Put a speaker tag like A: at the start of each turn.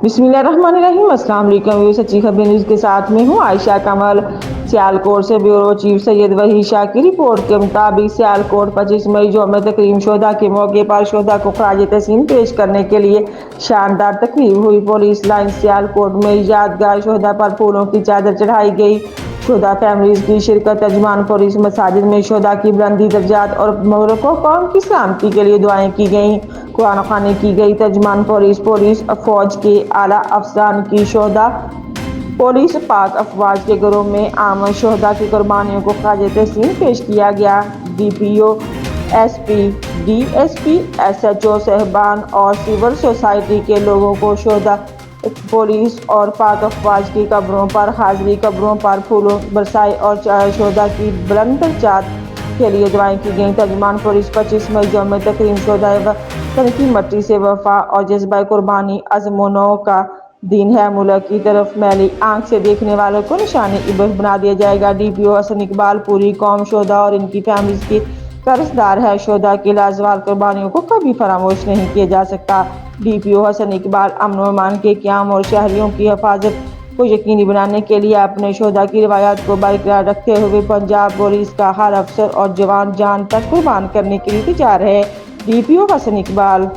A: बिस्मिल्लाहिर्रहमानिर्रहीम। अस्सलाम वालेकुम। सच्ची खबर न्यूज़ के साथ में हूँ आयशा कमल। सियालकोट से ब्यूरो चीफ सैयद वही शाह की रिपोर्ट के मुताबिक सियालकोट 25 मई यौम तकरीम शोधा के मौके पर शोधा को खराज तहसीन पेश करने के लिए शानदार तकरीब हुई। पुलिस लाइन सियालकोट में यादगार शोधा पर फूलों की चादर चढ़ाई गई। शोधा फैमिलीज की शिरकत, अजमान पुलिस मसाजिद में शोधा की बुलंदी दर्जात और मुल्क कौम की सलामती के लिए दुआएं की गईं। कुरान ख़वानी की गई। तर्जुमान पुलिस फौज के आला अफसरान की शोधा पुलिस पाक अफवाज के घरों में आम शोधा की कुर्बानियों को खराज तहसीन पेश किया गया। DPO, SP, DSP, SHO साहिबान और सिविल सोसाइटी के लोगों को शोधा पुलिस और पाक अफवाज की कब्रों पर हाजिरी, कब्रों पर फूलों बरसाई और शोधा की बुलंद दर्जात के लिए दुआएं की गई। तर्जुमान पुलिस 25 मई यौम तकरीम शोधा वतन की मट्टी से वफा और जज्बा कुर्बानी अज़्म-ओ-नौ का दिन है। मुल्क की तरफ मैली आंख से देखने वालों को निशाने इबरत बना दिया जाएगा। DPO हसन इकबाल, पूरी कौम शोधा और इनकी फैमिलीज की कर्जदार है। शोधा की लाजवाब कुर्बानियों को कभी फरामोश नहीं किया जा सकता। DPO हसन इकबाल अमन व अमान के क़याम और शहरियों की हिफाजत को यकीनी बनाने के लिए अपने शोधा की रिवायत को बरकरार रखते हुए पंजाब पुलिस का हर अफसर और जवान जान तक कुर्बान करने के लिए तैयार है। DPO हसन इकबाल।